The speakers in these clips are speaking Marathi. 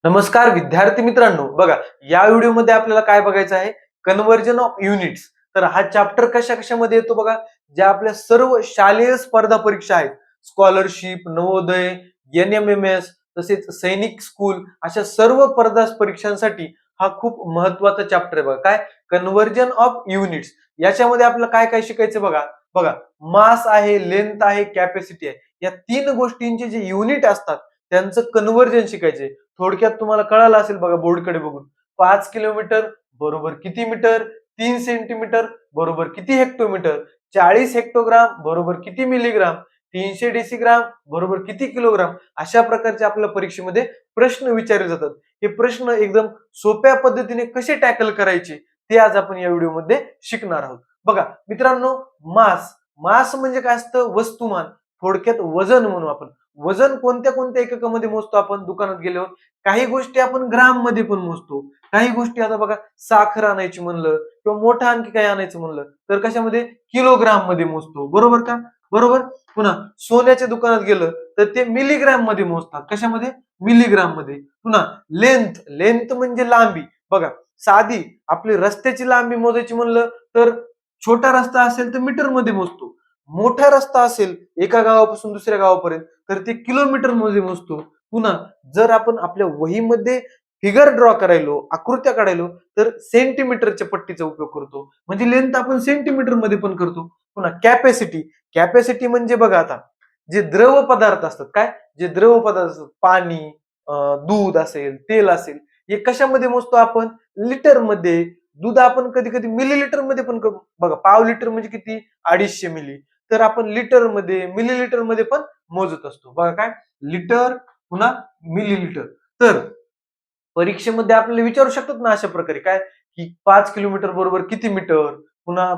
नमस्कार विद्यार्थी मित्रांनो, बघा या व्हिडिओमध्ये आपल्याला काय बघायचं आहे, कन्व्हर्जन ऑफ युनिट्स. तर हा चॅप्टर कशामध्ये येतो बघा, ज्या आपल्या सर्व शालेय स्पर्धा परीक्षा आहेत, स्कॉलरशिप, नवोदय, NMMS, तसेच सैनिक स्कूल, अशा सर्व स्पर्धा परीक्षांसाठी हा खूप महत्वाचा चॅप्टर आहे. बघा काय, कन्व्हर्जन ऑफ युनिट्स. याच्यामध्ये आपल्याला काय काय शिकायचं बघा. बघा, मास आहे, लेंथ आहे, कॅपॅसिटी आहे, या तीन गोष्टींचे जे युनिट असतात त्यांचं कन्व्हर्जन शिकायचे. थोडक्यात तुम्हाला कळालं असेल बघा बोर्डकडे बघून, 5 किलोमीटर बरोबर किती मीटर, 3 सेंटीमीटर बरोबर किती हेक्टोमीटर, 40 हेक्टोग्राम बरोबर किती मिलीग्राम, 300 डेसिग्राम बरोबर किती किलोग्राम. अशा प्रकारचे आपल्या परीक्षेमध्ये प्रश्न विचारले जातात. हे प्रश्न एकदम सोप्या पद्धतीने कसे टॅकल करायचे ते आज आपण या व्हिडिओमध्ये शिकणार आहोत. बघा मित्रांनो, मास मास म्हणजे काय असतं, वस्तुमान, थोडक्यात वजन म्हणू आपण. वजन कोणत्या कोणत्या एककामध्ये मोजतो आपण दुकानात गेल्यावर. काही गोष्टी आपण ग्राम मध्ये पण मोजतो. काही गोष्टी आता बघा, साखर आणायची म्हणलं किंवा मोठं आणखी काही आणायचं म्हणलं तर कशामध्ये, किलोग्राम मध्ये मोजतो, बरोबर का? बरोबर. पुन्हा सोन्याच्या दुकानात गेलं तर ते मिलीग्राम मध्ये मोजतात. कशामध्ये? मिलीग्राम मध्ये. पुन्हा लेंथ लेंथ म्हणजे लांबी. बघा, साधी आपली रस्त्याची लांबी मोजायची म्हणलं तर छोटा रस्ता असेल तर मीटर मध्ये मोजतो. मोठा रस्ता असेल एका गावापासून दुसऱ्या गावापर्यंत तर ते किलोमीटर मध्ये मोजतो. पुन्हा जर आपण आपल्या वहीमध्ये फिगर ड्रॉ करायलो, आकृत्या काढायलो, तर सेंटीमीटरच्या पट्टीचा उपयोग करतो. म्हणजे लेंथ आपण सेंटीमीटर मध्ये पण करतो. पुन्हा कॅपॅसिटी कॅपॅसिटी म्हणजे बघा, आता जे द्रव पदार्थ असतात, काय जे द्रव पदार्थ असतात, पाणी, दूध असेल, तेल असेल, हे कशामध्ये मोजतो आपण? लिटर मध्ये. दूध आपण कधी कधी मिलीलिटर मध्ये पण करू. बघा, पाव लिटर म्हणजे किती? 250 मिली. तर आपण लिटर मध्ये, मिलीलिटर मध्ये पण मोजत असतो. बघा काय, लिटर पुन्हा मिलीलिटर. तर परीक्षेमध्ये आपल्याला विचारू शकतात ना अशा प्रकारे, काय की 5 किलोमीटर बरोबर किती मीटर, पुन्हा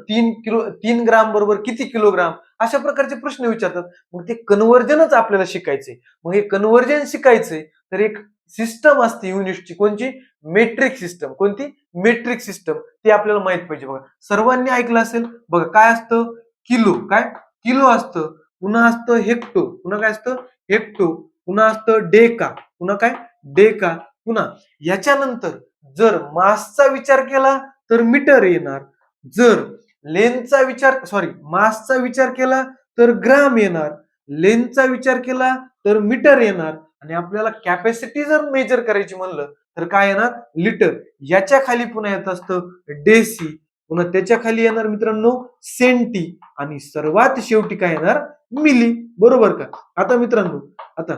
3 ग्राम बरोबर किती किलोग्राम, अशा प्रकारचे प्रश्न विचारतात. मग ते कन्व्हर्जनच आपल्याला शिकायचंय. मग हे कन्व्हर्जन शिकायचंय तर एक सिस्टम असते युनिटची. कोणची? Metric system. कोणती? Metric system. ते आपल्याला माहित पाहिजे. बघा, सर्वांनी ऐकलं असेल बघा, काय असतं? किलो. काय? किलो असतं. पुन्हा असतं हेक्टो. पुन्हा काय असतं? हेक्टो. पुन्हा असतं डेका. पुन्हा काय? डेका. पुन्हा याच्यानंतर जर मासचा विचार केला तर मीटर येणार. जर लेंथचा विचार, सॉरी, मासचा विचार केला तर ग्राम येणार. लेंथचा विचार केला तर मीटर येणार. आणि आपल्याला कॅपॅसिटी जर मेजर करायची म्हणलं तर काय येणार? लिटर. याच्या खाली पुन्हा येत असतं डेसी. पुन्हा त्याच्या खाली येणार मित्रांनो सेंटी. आणि सर्वात शेवटी काय येणार? मिली. बरोबर का? आता मित्रांनो, आता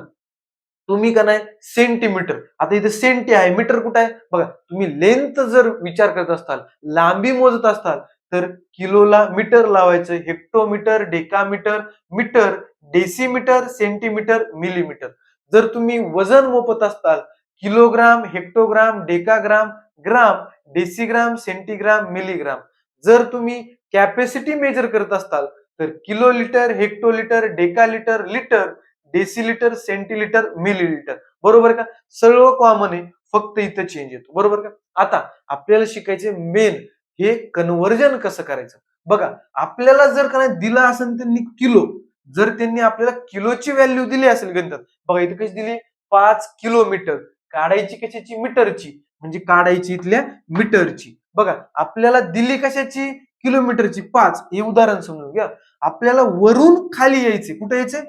तुम्ही का नाही सेंटीमीटर, आता इथे सेंटी आहे, मीटर कुठे आहे बघा. तुम्ही लेंथ जर विचार करत असताल, लांबी मोजत असताल, तर किलोला मीटर लावायचं. Hectometre, decametre, metre, decimetre, centimetre, millimetre. जर तुम्ही वजन मोपत असताल, kilogram, hectogram, decagram, gram, decigram, centigram, milligram. जर तुम्ही कॅपॅसिटी मेजर करत असताल तर kilolitre, hectolitre, decalitre, litre, decilitre, centilitre, millilitre. बरोबर का? सर्व कॉमन आहे, फक्त इथं चेंज येतो. बरोबर का? आता आपल्याला शिकायचे मेन, हे कन्व्हर्जन कसं करायचं. बघा, आपल्याला जर का दिला असेल त्यांनी किलो, जर त्यांनी आपल्याला किलोची व्हॅल्यू दिली असेल गणितात, बघा इथे कशी दिली? 5 किलोमीटर. काढायची कशाची? मीटरची. म्हणजे काढायची इथल्या मीटरची. बघा, आपल्याला दिली कशाची? किलोमीटरची. 5. हे उदाहरण समजून घ्या. आपल्याला वरून खाली यायचे. कुठे यायचे?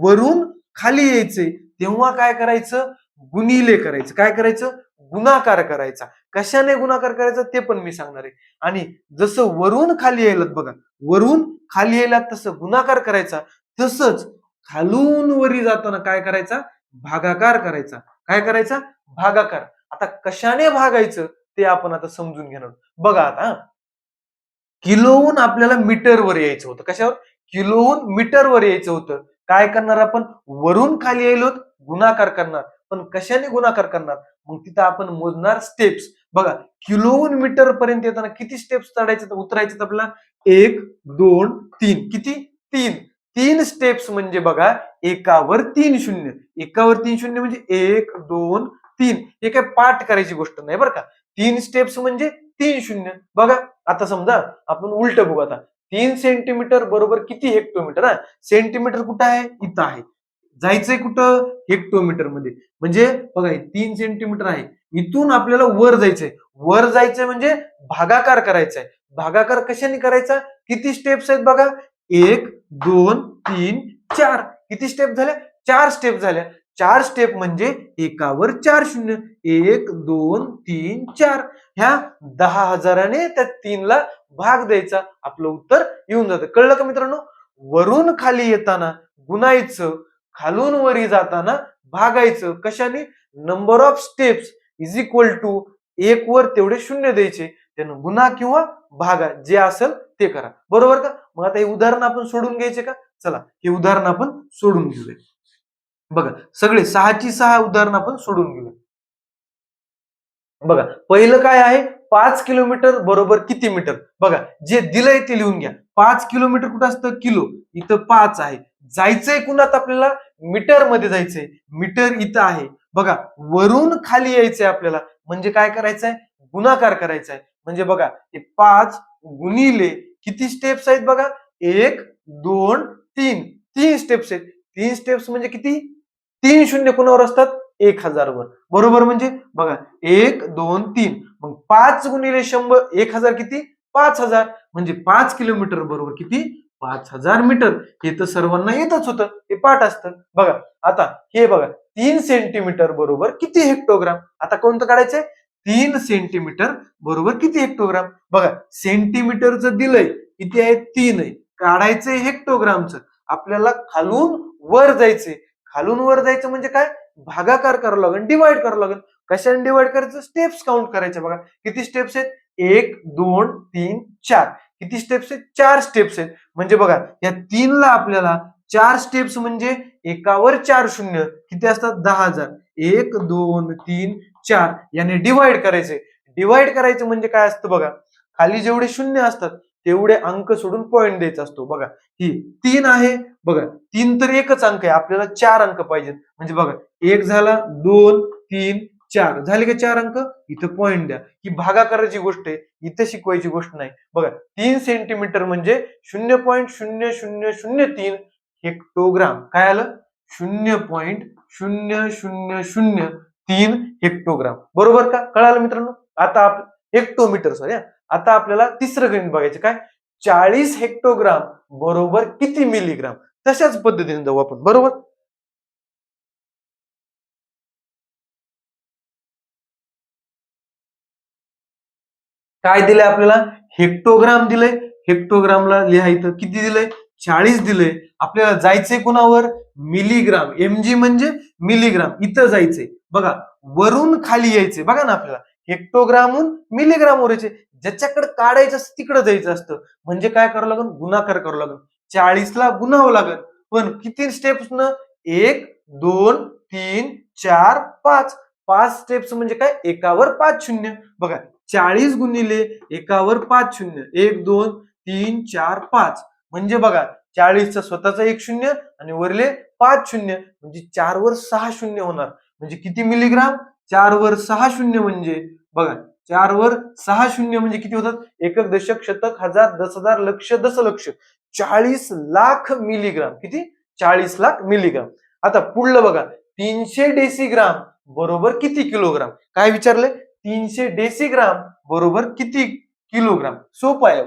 वरून खाली यायचे. तेव्हा काय करायचं? गुणिले करायचं. काय करायचं? गुणाकार करायचा. कशाने गुणाकार करायचा ते पण मी सांगणार आहे. आणि जसं वरून खाली यायला बघा, वरून खाली यायला तसं गुणाकार करायचा, तसंच खालून वरी जाताना काय करायचा? भागाकार करायचा. काय करायचा? भागाकार. आता कशाने भागायचं ते आपण आता समजून घेणार. बघा आता, किलोहून आपल्याला मीटरवर यायचं होतं. कशावर? किलोहून मीटरवर यायचं होतं. काय करणार आपण? वरून खाली यायलो, गुणाकार करणार. पण कशाने गुणाकार करणार? मग तिथं आपण मोजणार स्टेप्स. बघा, किलोहून मीटर पर्यंत येताना किती स्टेप्स चढायचे उतरायचे आपल्याला? 1, 2, 3. किती? 3. 3 स्टेप्स म्हणजे बघा, एकावर 3 शून्य. एकावर 3 शून्य म्हणजे 1, 2, 3. हे काय पाठ करायची गोष्ट नाही बरं का. 3 स्टेप्स म्हणजे 3 शून्य. बघा, आता समजा आपण उलट बघू. आता 3 सेंटीमीटर बरोबर किती हेक्टोमीटर? सेंटीमीटर कुठं आहे? इथं आहे. जायचंय कुठं? हेक्टोमीटर मध्ये. म्हणजे बघा 3 सेंटीमीटर आहे, इथून आपल्याला वर जायचंय. वर जायचंय म्हणजे भागाकार करायचाय. भागाकार कशाने करायचा? किती स्टेप्स आहेत बघा? 1 2 3 4. किती स्टेप झाल्या? 4 स्टेप झाल्या. 4 स्टेप म्हणजे एकावर 4 शून्य. 1 2 3 4. ह्या 10,000ने त्या 3 ला भाग द्यायचा. आपलं उत्तर येऊन जातं. कळलं का मित्रांनो? वरून खाली येताना गुणायचं, खालून वरी जाताना भागायचं. कशाने? Number of steps is equal to 1 वर तेवढे शून्य द्यायचे. त्यानं गुणा किंवा भागा जे असेल ते करा. बरोबर का? मग आता हे उदाहरण आपण सोडून घ्यायचे का? चला हे उदाहरण आपण सोडून घेऊया. बघा सगळे 6ची 6 उदाहरण आपण सोडून घेऊया. बघा पहिलं काय आहे? 5 किलोमीटर बरोबर किती मीटर? बघा जे दिलंय ते लिहून घ्या. 5 किलोमीटर कुठं असतं? किलो. इथं 5 आहे. जायचंय कुणात आपल्याला? मीटर मध्ये जायचंय. मीटर इथं आहे. बघा वरून खाली यायचंय आपल्याला. म्हणजे काय करायचंय? गुणाकार करायचा आहे. म्हणजे बघा हे 5 गुणिले किती स्टेप्स आहेत बघा? 1 2 3. 3 स्टेप्स आहेत. 3 स्टेप्स म्हणजे किती? 3 शून्य कुणावर असतात? 1000 वर. बरोबर म्हणजे बघा 1 2 3. मग 5 गुणिले 100 1000 किती? 5000. म्हणजे 5 किलोमीटर बरोबर किती? 5000 मीटर. हे तर सर्वांना येतच होतं. हे पाठ असतं. बघा आता हे बघा 3 सेंटीमीटर बरोबर किती हेक्टोग्राम? आता कोणतं काढायचंय? 3 सेंटीमीटर बरोबर किती हेक्टोग्राम? बघा सेंटीमीटरचं दिलंय किती आहे? 3 आहे. काढायचंय हेक्टोग्रामचं. आपल्याला खालून वर जायचंय. खालून वर जायचं म्हणजे काय? भागाकार करावं लागेल, डिवाइड करावं लागेल. कशाने डिवाइड करायचं? स्टेप्स काउंट करायचे. बघा किती स्टेप्स आहेत? 1 2 3 4. किती स्टेप्स आहेत? 4 स्टेप्स आहेत. म्हणजे बघा या 3 ला आपल्याला 4 स्टेप्स म्हणजे एकावर 4 शून्य किती असतात? 10,000. 1 2 3 4 याने डिवाइड करायचे. डिवाइड करायचं म्हणजे काय असतं बघा? खाली जेवढे शून्य असतात तेवढे अंक सोडून पॉईंट द्यायचा असतो. बघा ही 3 आहे. बघा 3 तर एकच अंक आहे. आपल्याला 4 अंक पाहिजेत. म्हणजे बघा 1 झाला, 2 3 4 झाले का 4 अंक? इथं पॉईंट द्या. ही भागाकाराची गोष्ट आहे. इथं शिकवायची गोष्ट नाही. बघा 3 सेंटीमीटर म्हणजे 0.0003 हेक्टोग्राम. काय आलं? 0.0003 हेक्टोग्राम. बरोबर का? कळालं मित्रांनो? आता हेक्टोमीटर सॉरी. आता आपल्याला तिसरं गणित बघायचं. काय? 40 हेक्टोग्राम बरोबर किती मिलीग्राम? तशाच पद्धतीने जाऊ आपण. बरोबर? काय दिलंय आपल्याला? हेक्टोग्राम दिलंय. हेक्टोग्रामला लिहायचं किती दिलंय? 40 दिलंय. आपल्याला जायचंय कुणावर? मिलीग्राम. mg म्हणजे मिलीग्राम. इथं जायचंय. बघा वरून खाली यायचंय. बघा ना आपल्याला हेक्टोग्रामहून मिलीग्रामवर यायचे. ज्याच्याकडे काढायचं असतं तिकडे जायचं असतं. म्हणजे काय करावं लागेल? गुणाकार करावं लागेल. 40 ला गुणावं लागेल. पण किती स्टेप्स न? 1 2 3 4 5. 5 स्टेप्स म्हणजे काय? एकावर 5 शून्य. बघा 40 गुणिले एकावर 5 शून्य. 1 2 3 4 5. म्हणजे बघा 40चा स्वतःचा 1 शून्य आणि वरले 5 शून्य म्हणजे 4 वर 6 शून्य होणार. म्हणजे किती मिलीग्राम? 4 वर 6 शून्य म्हणजे बघा 4 वर 6 शून्य म्हणजे किती होतात? एकक दशक शतक हजार 10,000 लक्ष दशलक्ष. 40 लाख मिलीग्राम. किती? 40 लाख मिलीग्राम. आता पुढलं बघा 300 डेसिग्राम बरोबर किती किलोग्राम? काय विचारलंय? 300 डेसिग्राम बरोबर किती किलोग्राम? सोपं आहे.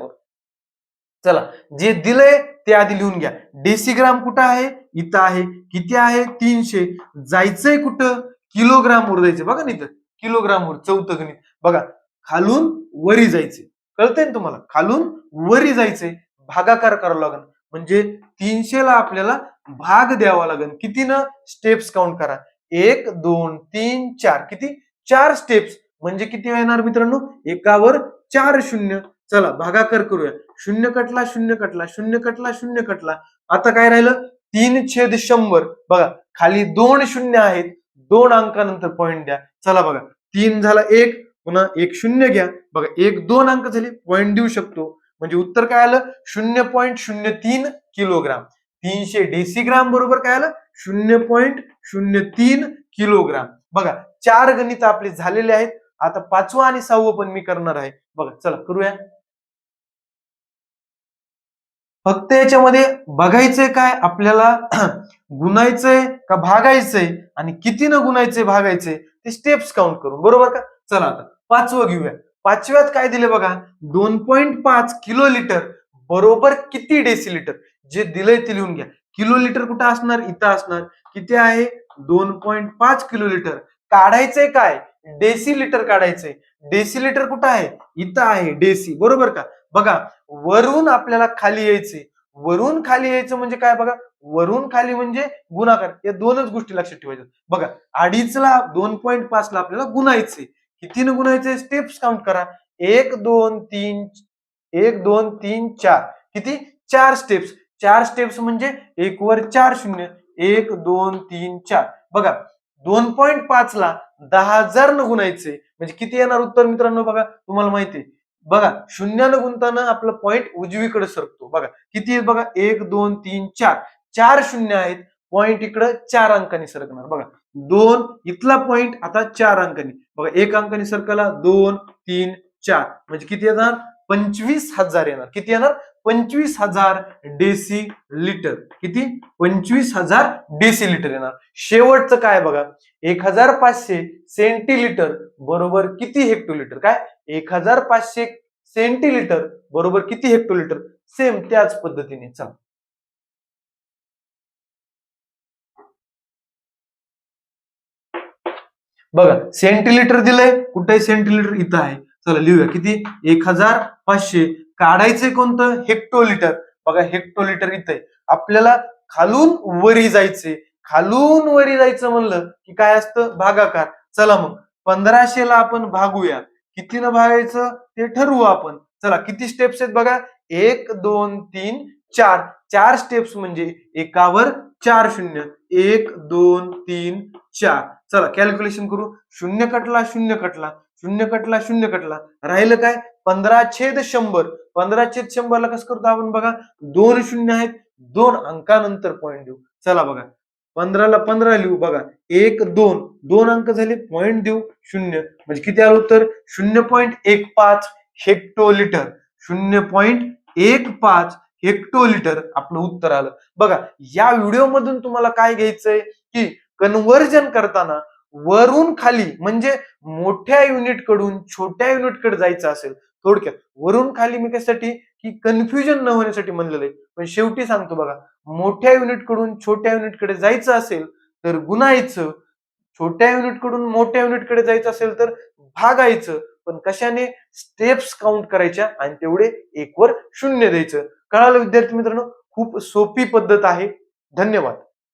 चला जे दिलंय ते आधी लिहून घ्या. डेसिग्राम कुठं आहे? इथं आहे. किती आहे? 300. जायचंय कुठं? किलोग्राम वर जायचं. बघा ना इथं किलोग्राम वर. चौथं गणित. बघा खालून वरी जायचे. कळतंय ना तुम्हाला? खालून वरी जायचंय. भागाकार करावा लागेल. म्हणजे 300 ला आपल्याला भाग द्यावा लागेल. किती ना? स्टेप्स काउंट करा. 1 2 3 4. किती? 4 स्टेप्स. म्हणजे किती येणार मित्रांनो? एकावर 4 शून्य. चला भागाकार करूया. शून्य कटला, शून्य कटला, शून्य कटला, शून्य कटला. आता काय राहिलं? 3/100. बघा खाली 2 शून्य आहेत. 2 अंकानंतर पॉईंट द्या. चला बघा 3 झाला 1. पुन्हा 1 शून्य घ्या. बघा 1 2 अंक झाले. पॉईंट देऊ शकतो. म्हणजे उत्तर काय आलं? 0.03 किलोग्राम. 300 डेसिग्राम बरोबर काय आलं? 0.03 किलोग्राम. बघा 4 गणित आपले झालेले आहेत. आता 5वं आणि 6वं पण मी करणार आहे. बघा चला करूया. फक्त याच्यामध्ये बघायचंय काय आपल्याला? गुणायचंय का भागायचंय आणि कितीनं गुणायचंय भागायचंय ते स्टेप्स काउंट करून, बरोबर का? चला आता पाचवं घेऊया. पाचव्यात काय दिले बघा, 2.5 किलो लिटर बरोबर किती डेसिलिटर, जे दिलंय ते लिहून घ्या. किलो लिटर कुठं असणार, इथं असणार. किती आहे, 2.5 किलो लिटर. काढायचंय काय, डेसिलिटर काढायचंय. डेसिलिटर कुठं आहे, इथं आहे डेसी, बरोबर का? बघा, वरून आपल्याला खाली यायचे. वरून खाली यायचं म्हणजे काय बघा, वरून खाली म्हणजे गुणाकार. या दोनच गोष्टी लक्षात ठेवायच्या. बघा, 2.5ला 2.5ला आपल्याला गुणायचे. कितीनं गुणायचे, स्टेप्स काउंट करा. 1 2 3 1 2 3 4. किती, 4 स्टेप्स. 4 स्टेप्स म्हणजे 1 वर 4 शून्य. 1 2 3 4. बघा, 2.5ला 10,000 न गुणायचे म्हणजे किती येणार उत्तर मित्रांनो, बघा तुम्हाला माहिती आहे. बघा, शून्यानं गुणताना आपलं पॉइंट उजवीकडे सरकतो. बघा किती आहे, बघा 1 2 3 4. 4 शून्य आहेत, पॉइंट इकडे 4 अंकांनी सरकणार. बघा, 2 इथला पॉइंट आता 4 अंकांनी. बघा, 1 अंकांनी सरकला, 2 3 4 म्हणजे किती येणार, 25,000 येणार. किती येणार, 25,000 डेसी लिटर. किती, 25,000 डेसी लिटर येणार. शेवटचं काय बघा, 1,500 सेंटीलिटर बरोबर किती हेक्टोलिटर. काय, 1,500 सेंटीलिटर बरोबर किती हेक्टोलिटर. सेम त्याच पद्धतीने. चला बघा, सेंटीलिटर दिलंय, कुठे सेंटीलिटर, इथं आहे. चला लिहूया. किती, 1,500. काढायचंय कोणतं, हेक्टोलिटर. बघा, हेक्टोलिटर इथं आहे. आपल्याला खालून वरी जायचे. खालून वरी जायचं म्हणलं की काय असतं, भागाकार. चला मग 1500ला आपण भागूया. कितीनं भागायचं ते ठरवू आपण. चला, किती स्टेप्स आहेत बघा, 1 2 3 4. 4 स्टेप्स म्हणजे एकावर 4 शून्य. 1 2 3 4. चला कॅल्क्युलेशन करू. शून्य कटला, शून्य कटला, शून्य कटला, शून्य कटला. राहिलं काय, 15/100. 15/100ला कसं करतो आपण बघा, 2 शून्य आहेत, 2 अंकानंतर पॉईंट देऊ. चला बघा, 15ला 15 लिहू. बघा, 1 2 2 अंक झाले, पॉईंट देऊ, शून्य. म्हणजे किती आलं उत्तर, 0.15 हेक्टोलिटर. 0.15 हेक्टोलिटर आपलं उत्तर आलं. बघा, या व्हिडिओ मधून तुम्हाला काय घ्यायचंय की कन्व्हर्जन करताना वरून खाली म्हणजे मोठ्या युनिट कडून छोट्या युनिट कडे जायचं असेल, थोडक्यात वरून खाली मी कशासाठी, की कन्फ्युजन न होण्यासाठी म्हणलेलं आहे. पण शेवटी सांगतो बघा, मोठ्या युनिट कडून छोट्या युनिट कडे जायचं असेल तर गुणायचं, छोट्या युनिट कडून मोठ्या युनिट कडे जायचं असेल तर भागायचं. पण कशाने, स्टेप्स काउंट करायच्या आणि तेवढे 1 वर शून्य द्यायचं. कळालं विद्यार्थी मित्रांनो, खूप सोपी पद्धत आहे. धन्यवाद.